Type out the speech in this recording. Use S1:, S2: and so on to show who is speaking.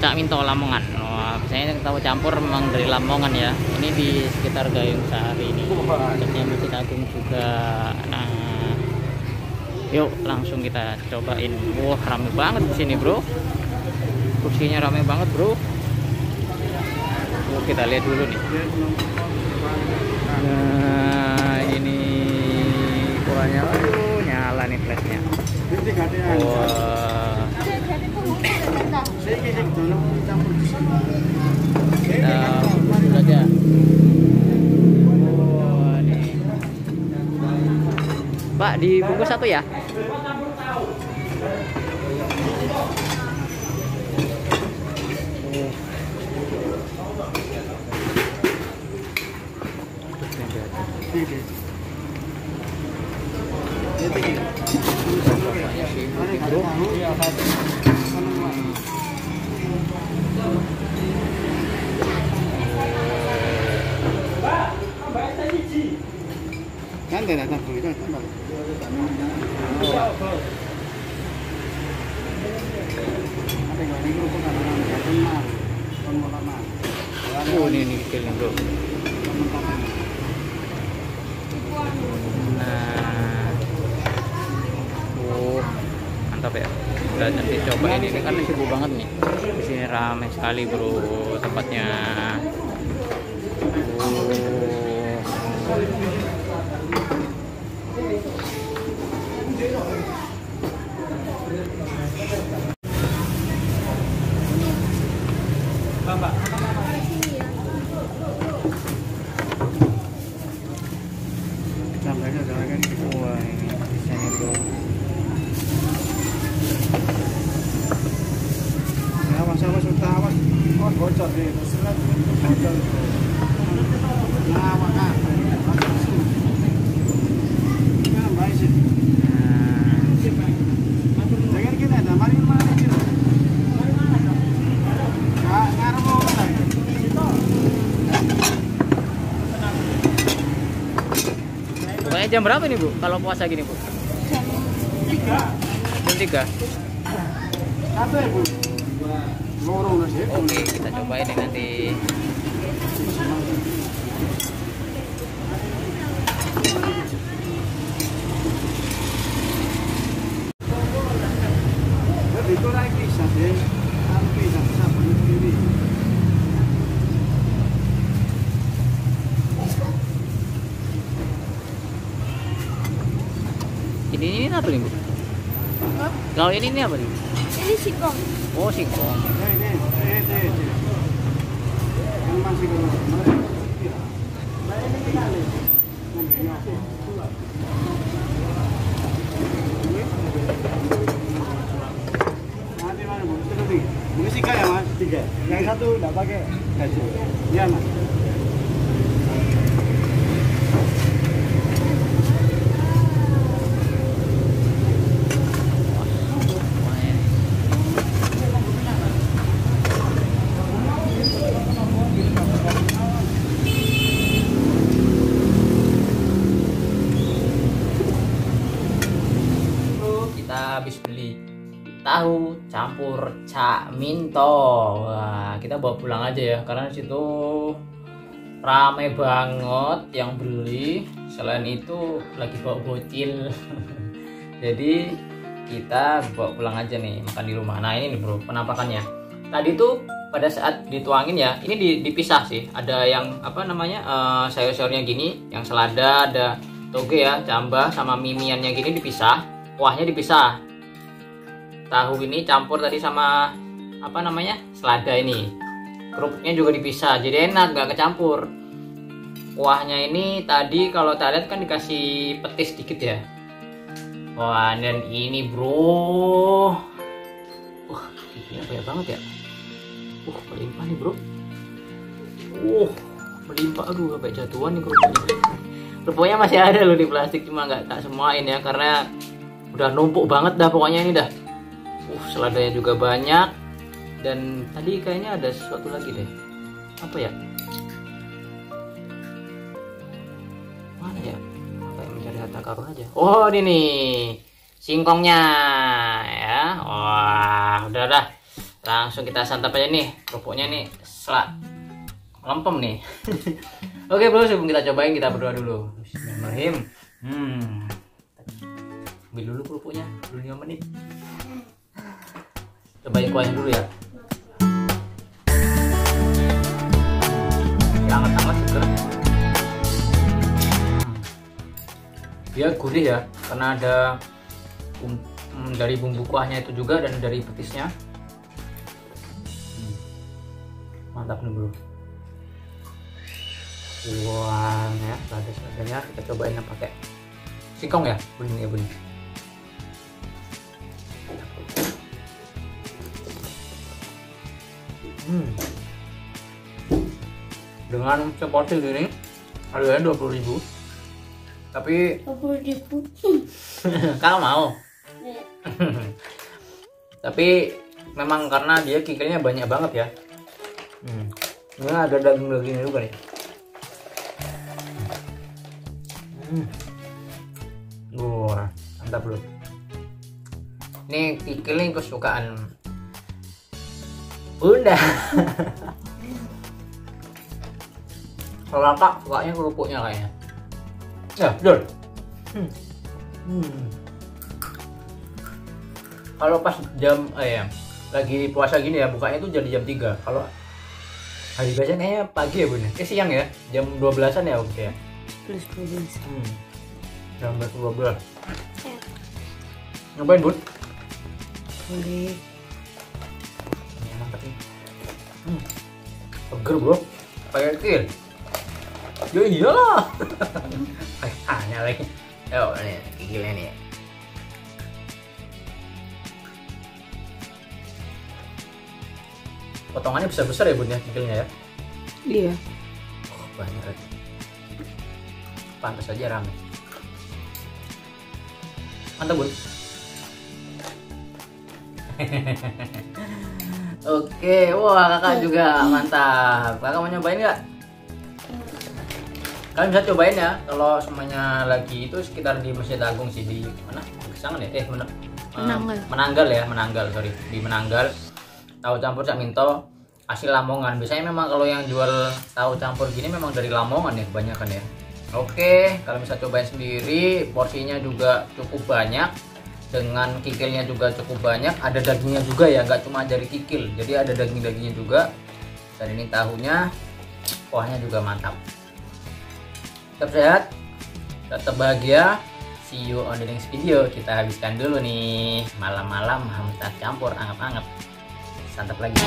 S1: Cak Minto Lamongan. Wah, biasanya tahu campur memang dari Lamongan ya. Ini di sekitar Gayung Sari ini. Dekatnya Masjid Agung juga. Nah, yuk langsung kita cobain. Wah, rame banget di sini, Bro. Kursinya rame banget, Bro. Yuk kita lihat dulu nih. Nah, ini kurangnya, aduh, nyala nih flashnya. Wah. Kita bungkus aja. Wah, nih. Pak, dibungkus satu ya? Oh, ini kecil nih, Bro. Nah, oh, mantap ya. Udah nanti cobain ini kan sibuk banget nih. Di sini ramai sekali, Bro, tempatnya. Wah, ini desainnya, Bro.
S2: Awas awas bocor nih, bocor. Nah, maka. Nah, baik sih. Jangan kita ada mari mana gitu. Ngarep mau lagi.
S1: Pokoknya jam berapa nih, Bu? Kalau puasa gini, Bu? Jam 3.
S2: Apa ya, Bu?
S1: Oke, kita cobain nih nanti. Ini apa nih, Bu? Kalau ini apa nih?
S3: Ini singkong.
S1: Oh, singkong.
S2: Ini tiga ya, Mas? 3. Yang satu enggak pakai gaji. Iya, Mas.
S1: Habis beli tahu campur Cak Minto. Wah, kita bawa pulang aja ya karena situ ramai banget yang beli. Selain itu lagi bawa bocil. Jadi kita bawa pulang aja nih, makan di rumah. Nah, ini nih, Bro, penampakannya. Tadi tuh pada saat dituangin ya, ini dipisah sih. Ada yang apa namanya, sayur-sayurnya gini, yang selada, ada toge ya, cambah sama mimiannya gini dipisah. Kuahnya dipisah. Tahu ini campur tadi sama apa namanya, selada ini. Kerupuknya juga dipisah, jadi enak, gak kecampur. Kuahnya ini tadi kalau kita lihat kan dikasih petis dikit ya. Wah, dan ini, Bro. Wah, ini banyak banget ya. Melimpah nih, Bro. Melimpah. Aduh, sampai jatuhan nih kerupuknya. Kerupuknya masih ada loh di plastik, cuma nggak tak semuain ya karena udah numpuk banget dah pokoknya ini dah. Seladanya juga banyak. Dan tadi kayaknya ada sesuatu lagi deh. Apa ya? Mana ya? Apa yang mencari harta karun aja. Oh, ini nih. Singkongnya ya. Wah, udah dah. Langsung kita santap aja nih kerupuknya nih, selak lempem nih. Oke bro, sebelum kita cobain kita berdoa dulu. Bismillahirrahmanirrahim. Ambil dulu kerupuknya, dulu 5 menit. Cobain kuahnya dulu ya. Hangat-hangat seger. Dia gurih ya, karena ada dari bumbu kuahnya itu juga dan dari petisnya. Mantap nih bro. Wah, ya, seadanya kita cobain yang pakai singkong ya, bening ya bening. Dengan seporsi gini harganya 20.000. Tapi
S3: 20.000.
S1: kalau mau. Tapi memang karena dia kikilnya banyak banget ya. Ini ada daging-dagingnya juga nih. Wah, mantap bro. Ini kikilnya kesukaan Bunda. Kalau kakak sukanya kerupuknya kayaknya. Ya, betul. Kalau pas jam lagi puasa gini ya, bukanya itu jadi jam 3. Kalau hari biasa kayaknya pagi ya bun, siang ya, jam 12-an ya oke ya.
S3: Plus 12.
S1: Jam 12. Nyobain bun?
S3: Boleh.
S1: Ini mantap nih. Seger bro, pakai kir. Ya iyalah. Hanya lagi. Yo ini gila nih. Potongannya besar-besar ya bun ya, kikilnya ya.
S3: Iya.
S1: Oh, banyak lagi. Pantas aja rame. Mantap bun. Oke, wah kakak juga mantap. Kakak mau nyobain nggak? Kalian bisa cobain ya. Kalau semuanya lagi itu sekitar di Masjid Agung sih, di mana? Kesangan ya?
S3: Menanggal.
S1: Menanggal ya, Menanggal sorry, di Menanggal. Tahu campur Cak Minto asli Lamongan. Biasanya memang kalau yang jual tahu campur gini memang dari Lamongan ya kebanyakan ya. Oke, kalau bisa cobain sendiri, porsinya juga cukup banyak. Dengan kikilnya juga cukup banyak, ada dagingnya juga ya, nggak cuma dari kikil, jadi ada daging-dagingnya juga. Dan ini tahunya, kuahnya juga mantap. Tetap sehat, tetap bahagia. See you on the next video. Kita habiskan dulu nih malam-malam hamta campur anget-anget. Santap lagi.